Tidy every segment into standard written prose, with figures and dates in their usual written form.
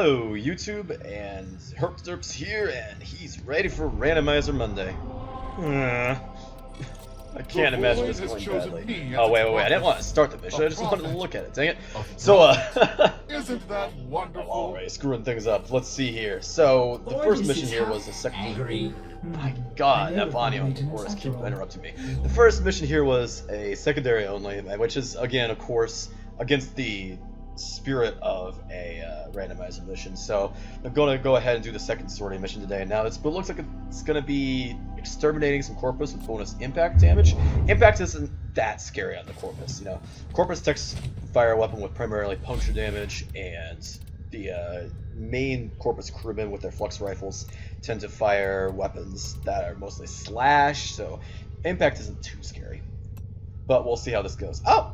Hello YouTube, and Herpsterp's here, and he's ready for Randomizer Monday. I can't imagine this going badly. Oh wait, I didn't want to start the mission, I just wanted to look at it, dang it. So, Isn't that wonderful? I'm already screwing things up. Let's see here. So, the first mission here was a secondary... My god, that Vonio and of course keep interrupting me. The first mission here was a secondary only, which is, again, of course, against the spirit of a randomizer mission. So I'm going to go ahead and do the second sortie mission today. Now it looks like it's going to be exterminating some Corpus with bonus impact damage. Impact isn't that scary on the Corpus, you know. Corpus techs fire a weapon with primarily puncture damage, and the main Corpus crewmen with their flux rifles tend to fire weapons that are mostly slash, so impact isn't too scary. But we'll see how this goes. Oh!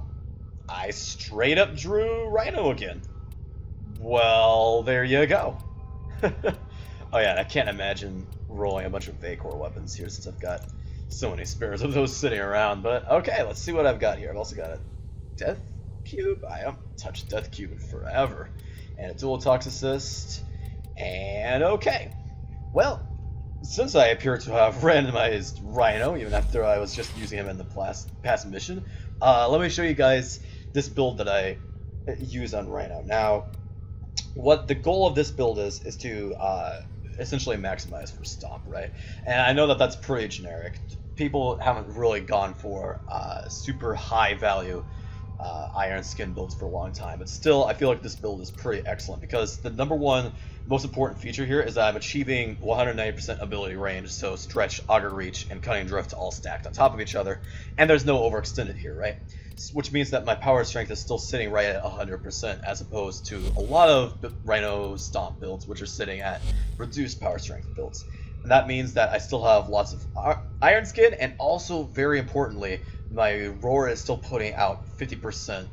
I straight up drew Rhino again. Well, there you go. Oh yeah, I can't imagine rolling a bunch of Vaykor weapons here since I've got so many spares of those sitting around. But okay, let's see what I've got here. I've also got a Death Cube. I haven't touched Death Cube in forever. And a dual Toxocyst. And okay. Well, since I appear to have randomized Rhino, even after I was just using him in the past mission, let me show you guys this build that I use on Rhino. Now, what the goal of this build is to essentially maximize for stomp, right? And I know that that's pretty generic. People haven't really gone for super high value iron skin builds for a long time, but still I feel like this build is pretty excellent because the number one most important feature here is that I'm achieving 190% ability range, so stretch, auger reach, and cutting drift all stacked on top of each other, and there's no overextended here, right? Which means that my power strength is still sitting right at 100% as opposed to a lot of Rhino stomp builds which are sitting at reduced power strength builds. And that means that I still have lots of iron skin, and also very importantly, my roar is still putting out 50%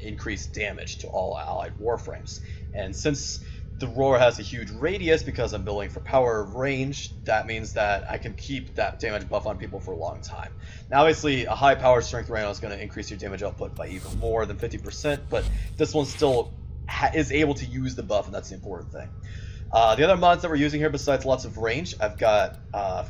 increased damage to all allied warframes. And since the roar has a huge radius because I'm building for power range, that means that I can keep that damage buff on people for a long time. Now obviously a high power strength Rhino is going to increase your damage output by even more than 50%, but this one still is able to use the buff, and that's the important thing. The other mods that we're using here, besides lots of range, I've got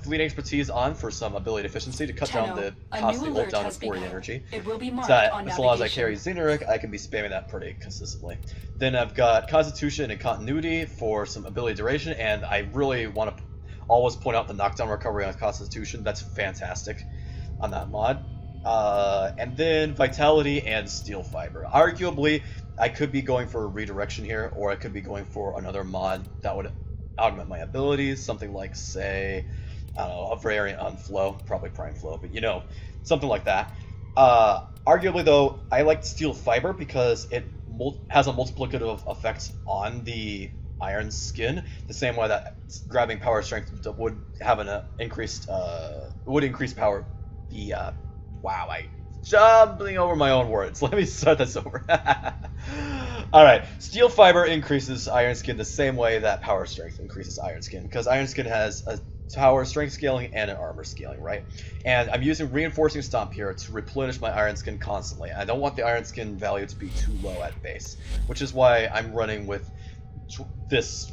fleet expertise on for some ability efficiency to cut down the costly ult down to 40 energy. It will be marked So on as long as I navigation. carry Xeneric, I can be spamming that pretty consistently. Then I've got constitution and continuity for some ability duration, and I really want to always point out the knockdown recovery on constitution. That's fantastic on that mod. And then vitality and steel fiber. Arguably, I could be going for a redirection here, or I could be going for another mod that would augment my abilities, something like, say, I don't know, a variant on flow, probably prime flow, but you know, something like that. Arguably though, I like steel fiber because it has a multiplicative effect on the iron skin, the same way that grabbing power strength would have an increased, would increase power. Wow, I jumbling over my own words. Let me start this over. Alright, steel fiber increases iron skin the same way that power strength increases iron skin, because iron skin has a power strength scaling and an armor scaling, right? And I'm using reinforcing stomp here to replenish my iron skin constantly. I don't want the iron skin value to be too low at base, which is why I'm running with this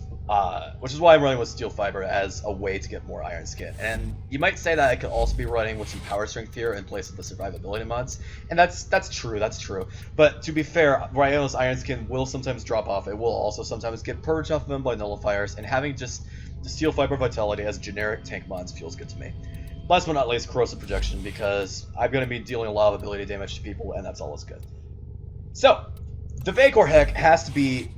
steel fiber as a way to get more iron skin. And you might say that I could also be running with some power strength here in place of the survivability mods, and that's true. But to be fair, Rhino's iron skin will sometimes drop off. It will also sometimes get purged off of them by nullifiers, and having just the steel fiber vitality as generic tank mods feels good to me. Last but not least, corrosive projection, because I'm going to be dealing a lot of ability damage to people, and that's always good. So, the Vaykor Hek has to be,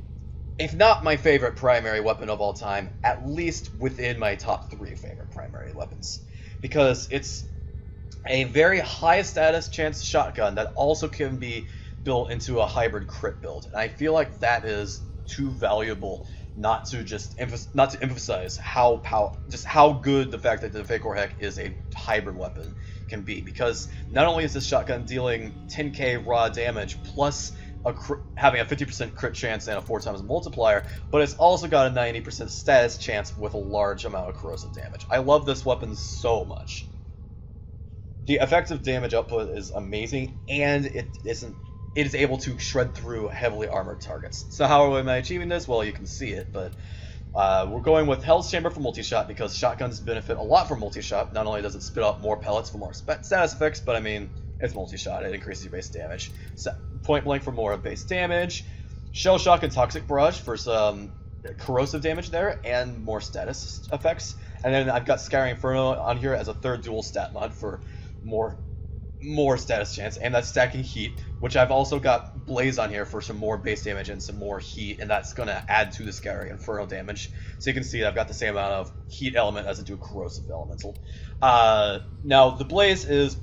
if not my favorite primary weapon of all time, at least within my top 3 favorite primary weapons. Because it's a very high status chance shotgun that also can be built into a hybrid crit build. And I feel like that is too valuable not to emphasize how good the fact that the Vaykor Hek is a hybrid weapon can be. Because not only is this shotgun dealing 10k raw damage plus having a 50% crit chance and a 4 times multiplier, but it's also got a 90% status chance with a large amount of corrosive damage. I love this weapon so much. The effective damage output is amazing, and it isn't it is able to shred through heavily armored targets. So how am I achieving this? Well, you can see it, but we're going with Hell's Chamber for multi-shot because shotguns benefit a lot from multi-shot. Not only does it spit out more pellets for more status effects, but I mean, it's multi-shot. It increases your base damage. So, point blank for more base damage. Shell Shock and Toxic Barrage for some corrosive damage there and more status effects. And then I've got Scouring Inferno on here as a third dual stat mod for more status chance, and that's stacking heat, which I've also got Blaze on here for some more base damage and some more heat, and that's going to add to the Scouring Inferno damage. So you can see I've got the same amount of heat element as I do corrosive elemental. Now the Blaze is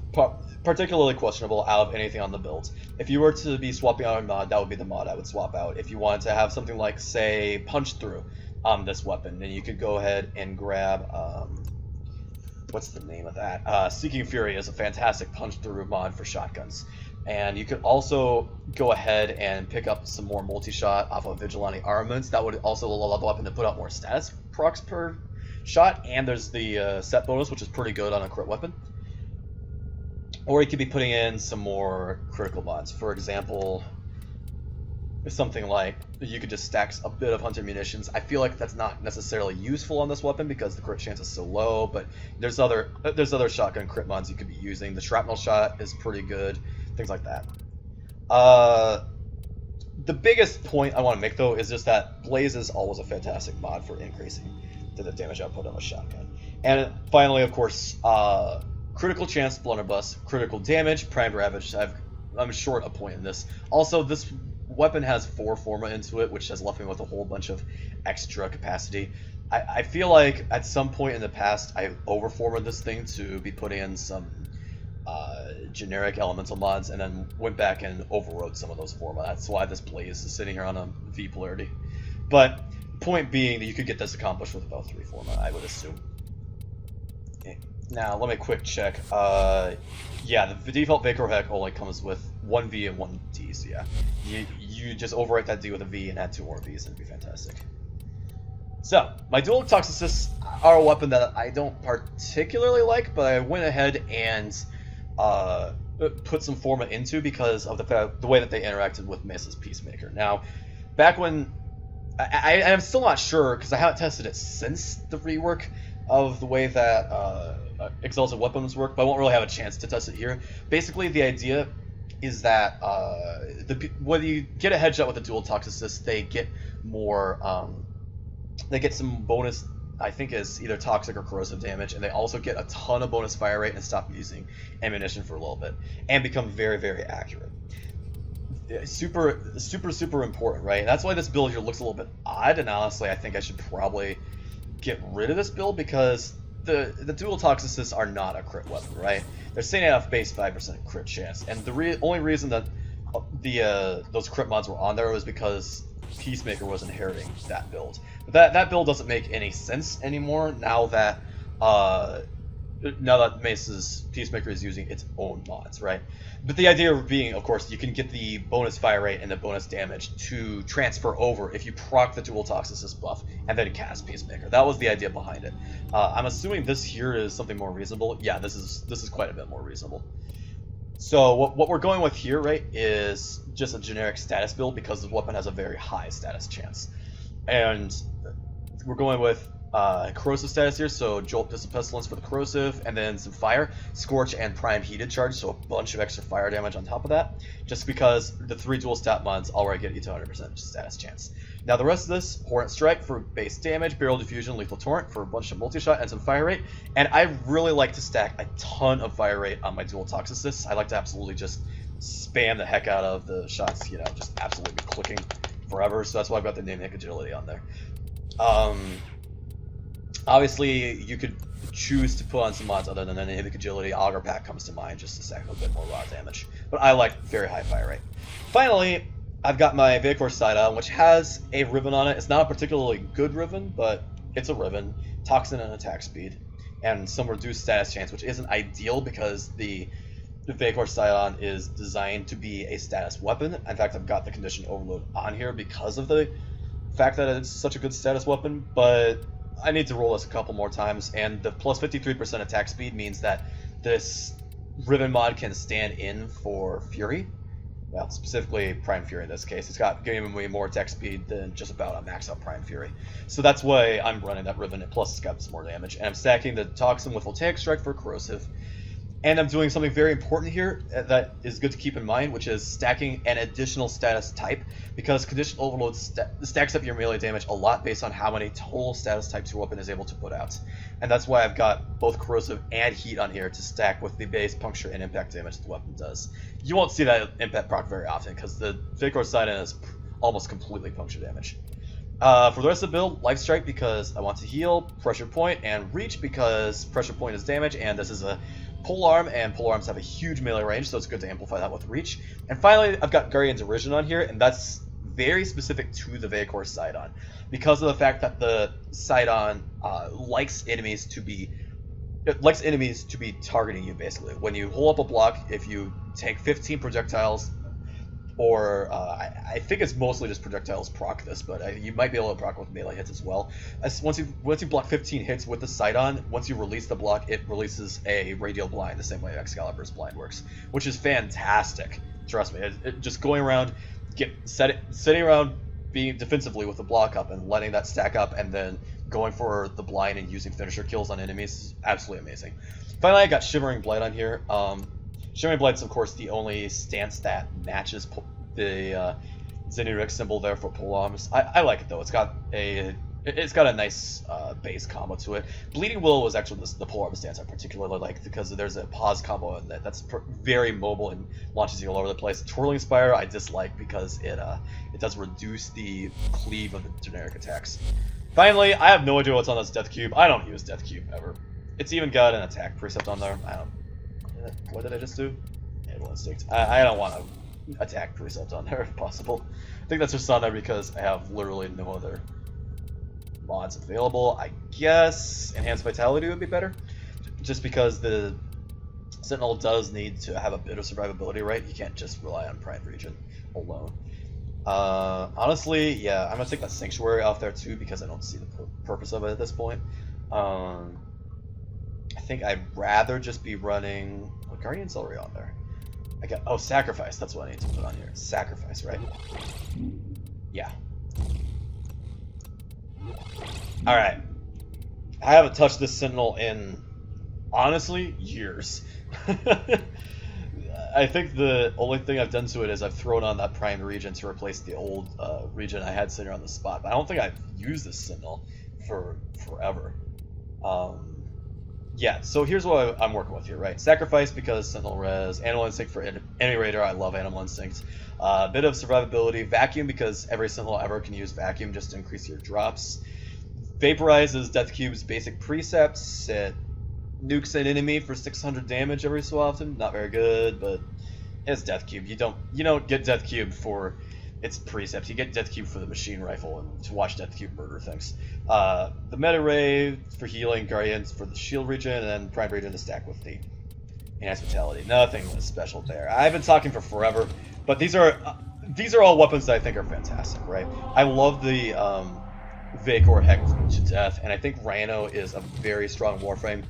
particularly questionable out of anything on the build. If you were to be swapping out a mod, that would be the mod I would swap out. If you wanted to have something like, say, Punch Through on this weapon, then you could go ahead and grab what's the name of that? Seeking Fury is a fantastic punch-through mod for shotguns. And you could also go ahead and pick up some more multi-shot off of Vigilante Armaments. That would also allow the weapon to put out more status procs per shot. And there's the set bonus, which is pretty good on a crit weapon. Or you could be putting in some more critical mods. For example, something like you could just stack a bit of Hunter Munitions. I feel like that's not necessarily useful on this weapon because the crit chance is so low, but there's other shotgun crit mods you could be using. The Shrapnel Shot is pretty good, things like that. The biggest point I want to make though is just that Blaze is always a fantastic mod for increasing the damage output of a shotgun. And finally, of course, critical chance, blunderbuss, critical damage, primed ravage. I'm short a point in this. Also, this weapon has 4 Forma into it, which has left me with a whole bunch of extra capacity. I feel like at some point in the past I over-formed this thing to be putting in some generic elemental mods, and then went back and overrode some of those Forma. That's why this Blaze is sitting here on a V polarity. But point being that you could get this accomplished with about 3 Forma, I would assume. Okay. Now let me quick check. Yeah, the default Vaykor Hek only comes with 1 V and 1 D, so yeah. You just overwrite that D with a V and add 2 more Vs, and it'd be fantastic. So, my dual Toxocysts are a weapon that I don't particularly like, but I went ahead and put some Forma into because of the way that they interacted with Mesa's Peacemaker. Now, back when... I'm still not sure, because I haven't tested it since the rework of the way that Exalted Weapons work, but I won't really have a chance to test it here. Basically, the idea is that when you get a headshot with a dual Toxocyst, they get more... they get some bonus, I think is either toxic or corrosive damage, and they also get a ton of bonus fire rate and stop using ammunition for a little bit, and become very, very accurate. Super important, right? And that's why this build here looks a little bit odd, and honestly, I think I should probably get rid of this build because the dual Toxocysts are not a crit weapon, right? They're sitting at a base 5% crit chance, and the only reason that those crit mods were on there was because Peacemaker was inheriting that build. But that build doesn't make any sense anymore now that Mesa's Peacemaker is using its own mods, right? But the idea being, of course, you can get the bonus fire rate and the bonus damage to transfer over if you proc the dual Toxocyst buff and then cast Peacemaker. That was the idea behind it. I'm assuming this here is something more reasonable. Yeah, this is quite a bit more reasonable. So what we're going with here, right, is just a generic status build because the weapon has a very high status chance. And we're going with corrosive status here, so Jolt, Distal Pestilence for the corrosive, and then some fire, Scorch, and Prime Heated Charge, so a bunch of extra fire damage on top of that, just because the 3 dual stat mods already get you to 100% status chance. Now the rest of this, Hornet Strike for base damage, Barrel Diffusion, Lethal Torrent for a bunch of multi-shot and some fire rate, and I really like to stack a ton of fire rate on my dual Toxocysts. I like to absolutely just spam the heck out of the shots, you know, just absolutely be clicking forever, so that's why I've got the Dynamic Agility on there. Obviously, you could choose to put on some mods other than Dynamic Agility. Auger Pack comes to mind just to stack a bit more raw damage, but I like very high fire rate. Finally, I've got my Vaykor Sydon, which has a Riven on it. It's not a particularly good Riven, but it's a Riven. Toxin and attack speed, and some reduced status chance, which isn't ideal because the Vaykor Sydon is designed to be a status weapon. In fact, I've got the condition overload on here because of the fact that it's such a good status weapon, but I need to roll this a couple more times, and the plus 53% attack speed means that this Riven mod can stand in for Fury, well, specifically Prime Fury in this case. It's got giving me more attack speed than just about a max out Prime Fury. So that's why I'm running that Riven, plus it's got some more damage. And I'm stacking the Toxin with Voltaic Strike for Corrosive. And I'm doing something very important here that is good to keep in mind, which is stacking an additional status type, because Conditional Overload stacks up your melee damage a lot based on how many total status types your weapon is able to put out. And that's why I've got both Corrosive and Heat on here to stack with the base puncture and impact damage the weapon does. You won't see that impact proc very often, because the Vaykor Sydon is almost completely puncture damage. For the rest of the build, Life Strike because I want to heal, Pressure Point, and Reach because Pressure Point is damage, and this is a Pole Arm, and Pole Arms have a huge melee range, so it's good to amplify that with Reach. And finally, I've got Guardian's Derision on here, and that's very specific to the Vaykor Sydon, because of the fact that the Sydon likes enemies to be targeting you, basically. When you hold up a block, if you take 15 projectiles, or I think it's mostly just projectiles proc this, but you might be able to proc with melee hits as well. Once you block 15 hits with the Sydon, once you release the block, it releases a radial blind, the same way Excalibur's blind works, which is fantastic. Trust me, just going around, sitting around, being defensively with the block up and letting that stack up, and then going for the blind and using finisher kills on enemies is absolutely amazing. Finally, I got Shivering Blight on here. Shivering Blight's, of course, the only stance that matches the Zenurix symbol there for pole arms. I like it though. It's got a nice base combo to it. Bleeding Willow was actually the pole arm stance I particularly like, because there's a pause combo in that's very mobile and launches you all over the place. Twirling Spire I dislike because it does reduce the cleave of the generic attacks. Finally, I have no idea what's on this Death Cube. I don't use Death Cube ever. It's even got an attack precept on there. What did I just do? Animal Instinct. I don't want to attack precept on there if possible. I think that's just on there because I have literally no other mods available. I guess Enhanced Vitality would be better, just because the Sentinel does need to have a bit of survivability, right? You can't just rely on Prime Region alone. Honestly, yeah, I'm gonna take that Sanctuary off there too, because I don't see the purpose of it at this point. I think I'd rather just be running Guardian's already on there. Sacrifice, that's what I need to put on here. Sacrifice, right? Yeah. Alright. I haven't touched this Sentinel in, honestly, years. I think the only thing I've done to it is I've thrown on that Prime Region to replace the old region I had sitting on the spot. But I don't think I've used this Sentinel for forever. Yeah, so here's what I'm working with here, right? Sacrifice because Sentinel res, Animal Instinct for enemy raider, I love Animal Instinct. A bit of survivability, Vacuum because every Sentinel ever can use Vacuum just to increase your drops. Vaporize is Death Cube's basic precepts. It nukes an enemy for 600 damage every so often. Not very good, but it's Death Cube. You don't get Death Cube for its precepts. You get Death Cube for the machine rifle and to watch Death Cube murder things. The Meta Ray for healing, Guardians for the shield region, and then Prime region to stack with the Enhanced Vitality. Nothing was special there. I've been talking for forever, but these are all weapons that I think are fantastic, right? I love the Vaykor Hek to death, and I think Rhino is a very strong Warframe.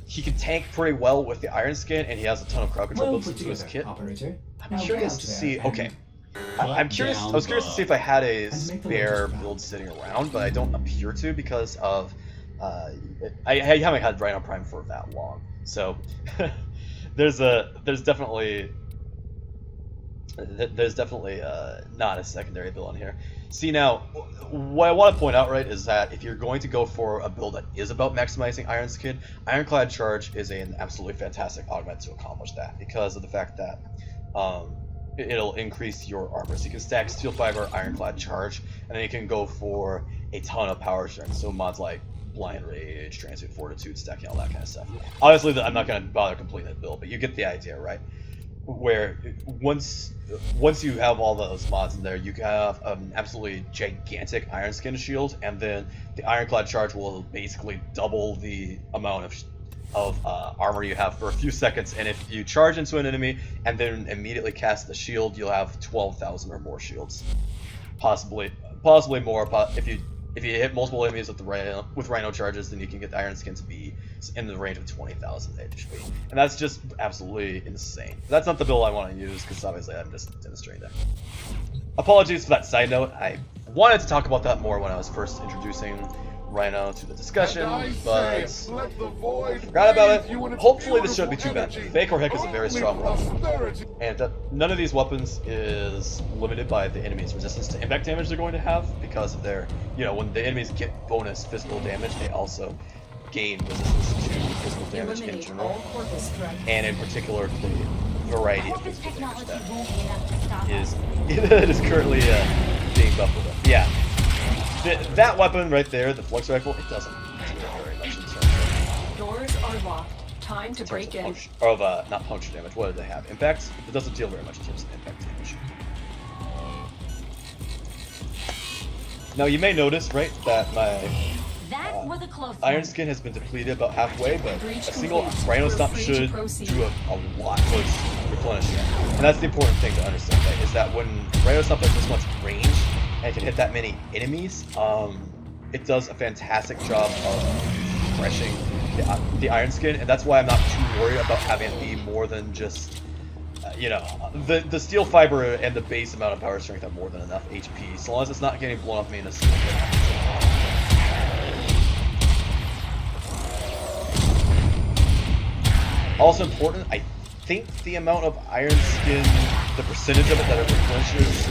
He can tank pretty well with the Iron Skin, and he has a ton of crowd control builds into his kit. Operator. I'm curious to see. Okay. I was curious to see if I had a spare build sitting around, but I don't appear to because of I haven't had Rhino Prime for that long. So there's definitely not a secondary build on here. See, now what I want to point out, right, is that if you're going to go for a build that is about maximizing Iron Skin, Ironclad Charge is an absolutely fantastic augment to accomplish that, because of the fact that it'll increase your armor. So you can stack Steel Fiber, Ironclad Charge, and then you can go for a ton of power strength. So mods like Blind Rage, Transient Fortitude, stacking all that kind of stuff. Obviously, I'm not going to bother completing that build, but you get the idea, right? Where once you have all those mods in there, you have an absolutely gigantic Iron Skin shield, and then the Ironclad Charge will basically double the amount of armor you have for a few seconds. And if you charge into an enemy and then immediately cast the shield, you'll have 12,000 or more shields, possibly more. But if you if you hit multiple enemies with Rhino charges, then you can get the Iron Skin to be in the range of 20,000 HP, and that's just absolutely insane. That's not the build I want to use because obviously I'm just demonstrating that. Apologies for that side note. I wanted to talk about that more when I was first introducing Rhino to the discussion, but I forgot about it. Hopefully this shouldn't be too bad. Vaykor Hek is a very strong weapon, and none of these weapons is limited by the enemy's resistance to impact damage they're going to have, because of their, when the enemies get bonus physical damage, they also gain resistance to physical damage in general, and in particular the variety of physical damage that is currently being buffed with it. Yeah. That weapon right there, the flux rifle, it doesn't do very much in terms of... Doors are locked. Time to break in. Not puncture damage. What do they have? Impact? It doesn't deal very much in terms of impact damage. Now you may notice, right, that my Iron Skin has been depleted about halfway, but a single Rhino Stomp should do a lot towards replenishing it. And that's the important thing to understand, right, is that when Rhino Stomp has this much range, and can hit that many enemies, it does a fantastic job of refreshing the Iron Skin, and that's why I'm not too worried about having it be more than just, the steel fiber and the base amount of power strength are more than enough HP, so long as it's not getting blown off me in a single hit. Also important, I think the amount of Iron Skin, the percentage of it that it replenishes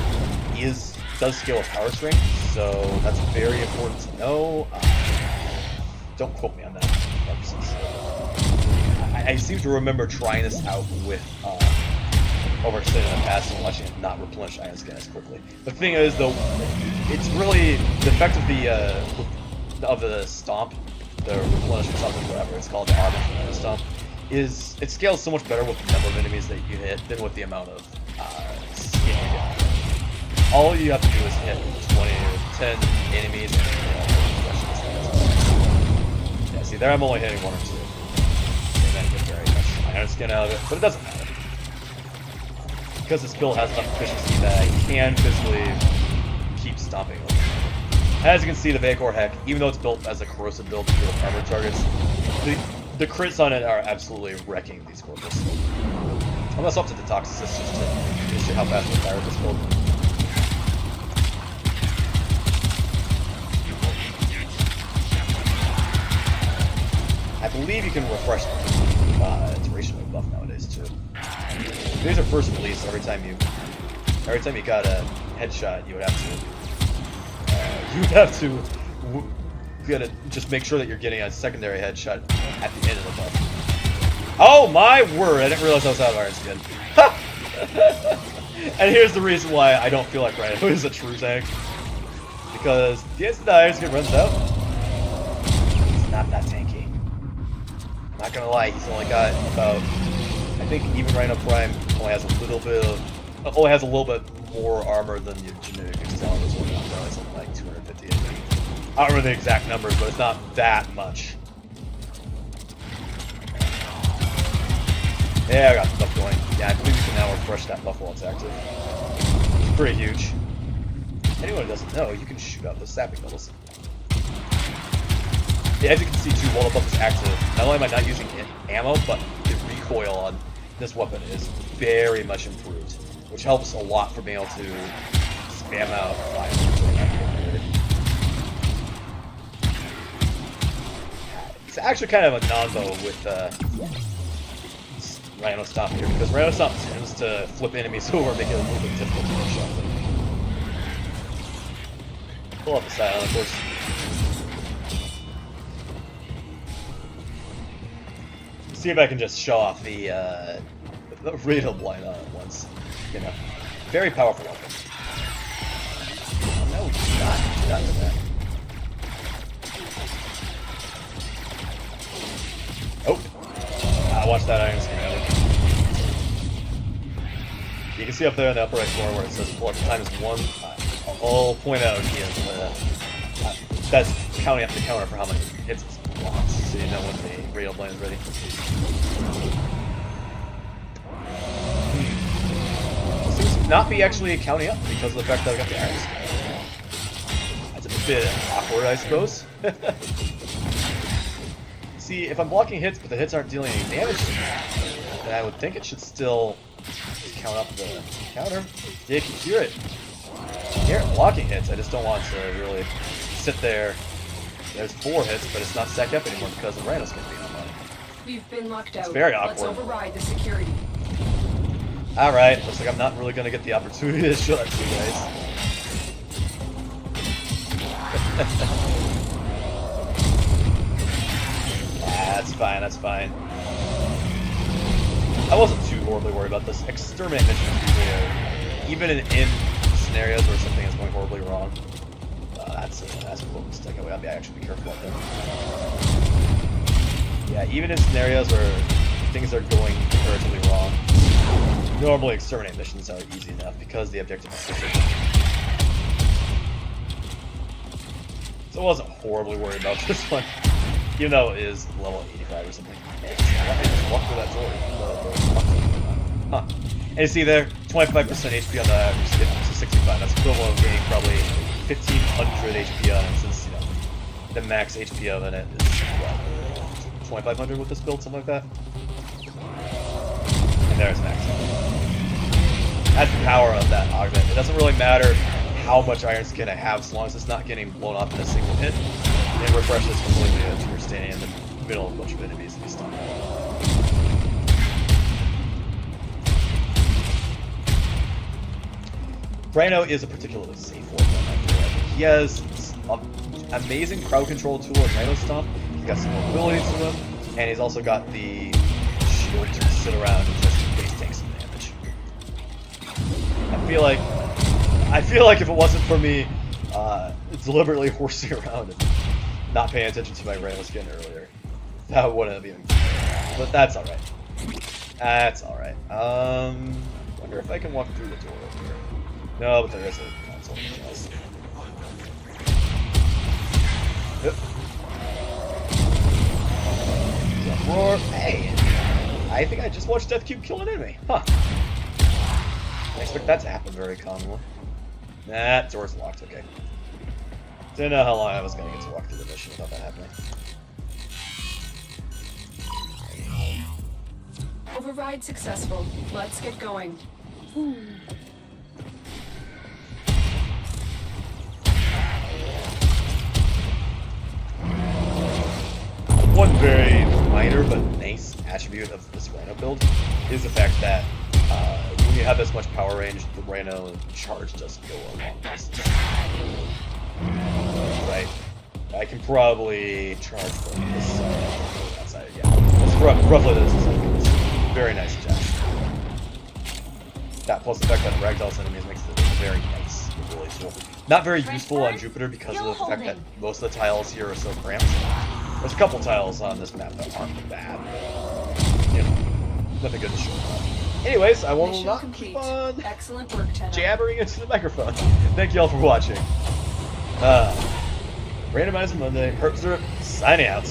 does scale with power strength, so that's very important to know. Don't quote me on that. I seem to remember trying this out with Vaykor Sydon in the past and watching it not replenish Iron Skin as quickly. The thing is, though, it's really the effect of the stomp, the replenish or something, whatever it's called, the armor from the stomp, is it scales so much better with the number of enemies that you hit than with the amount of skin you get. All you have to do is hit 20 or 10 enemies and yeah, see there I'm only hitting 1 or 2. And then get very much Iron Skin out of it, but it doesn't matter. Because this build has enough efficiency that I can physically keep stomping them. As you can see, the Vaykor Hek, even though it's built as a corrosive build to deal with armor targets, the crits on it are absolutely wrecking these corpus. I'm gonna swap to the Toxocyst just to illustrate how fast we fire this build. I believe you can refresh the duration of buff nowadays too. These are first release. Every time you got a headshot, you would have to just make sure that you're getting a secondary headshot at the end of the buff. Oh my word! I didn't realize I was out of Iron Skin. And here's the reason why I don't feel like Rhino is a true tank, because the instant the Iron Skin runs out, it's not that tanky. Not gonna lie, he's only got about, I think even Rhino Prime only has a little bit more armor than your generic Excel. This one is something like 250 HP. I don't remember the exact numbers, but it's not that much. Yeah, I got the buff going. Yeah, I believe you can now refresh that buff while it's active. It's pretty huge. Anyone who doesn't know, you can shoot out those sapping bubbles. Yeah, as you can see too, while the buff is active, not only am I not using ammo, but the recoil on this weapon is very much improved, which helps a lot for being able to spam out fire during that period. It's actually kind of a non-bow with Rhino Stomp here, because Rhino Stomp tends to flip enemies over, make it a little bit difficult to shot them. Pull up the side, of course. See if I can just show off the radar blind on it once. Very powerful weapon. Oh, no, do not do that. Oh, watch that Iron Skin. You can see up there in the upper right corner where it says pull up time is 1. I'll point out again. That's counting up the counter for how many hits it's blocked, so you know when the radar blind is ready. Seems to not be actually counting up because of the fact that I got the Iron Skin. That's a bit bit awkward, I suppose. See, if I'm blocking hits, but the hits aren't dealing any damage to me, then I would think it should still count up the counter. Yeah, you can hear it. I hear it blocking hits, I just don't want to really sit there. There's 4 hits, but it's not stacked up anymore because the Rhino's going to be on money. We've been locked out. It's very awkward. Let's override the security. Alright, looks like I'm not really going to get the opportunity to show that to you guys. That's fine, that's fine. I wasn't too horribly worried about this. Exterminate mission is usually even in scenarios where something is going horribly wrong. That's a little mistake. I would actually be careful about that. Yeah, even in scenarios where things are going comparatively wrong, normally exterminate missions are easy enough because the objective is specific. So I wasn't horribly worried about this one, even though it is level 85 or something. Let me just walk through that door. Huh. And you see there, 25% HP on the skip to 65. That's equivalent of gaining probably 1,500 HP on it, since, you know, the max HP of it is, what, 2,500 with this build, something like that? And there's max. That's the power of that augment. It doesn't really matter how much iron skin I have, as long as it's not getting blown up in a single hit. It refreshes completely as you're standing in the middle of a bunch of enemies and you stun. Rhino is a particularly safe one. He has amazing crowd control tool in Rhino Stomp. He's got some mobility to him, and he's also got the shield to sit around and just base tank some damage. I feel like if it wasn't for me deliberately horsing around and not paying attention to my Rhino skin earlier, that wouldn't have been. But that's all right. That's all right. Wonder if I can walk through the door over here. No, but there is a console. Yep. Roar. Hey! I think I just watched Death Cube kill an enemy. Huh. I expect that to happen very commonly. That door's locked, okay. Didn't know how long I was going to get to walk through the mission without that happening. Override successful. Let's get going. One very minor but nice attribute of this Rhino build is the fact that when you have this much power range, the Rhino charge doesn't go a long distance. Right? I can probably charge from this side, outside, yeah. That's roughly this is very nice attack. That plus the fact that ragdolls enemies makes it very nice ability tool. Not very useful on Jupiter because of the fact that most of the tiles here are so cramped. There's a couple tiles on this map that aren't bad. You know, nothing good to show about. Anyways, I will not keep on Excellent work, jabbering into the microphone. Thank you all for watching. Randomizer Monday, Herpster, signing out.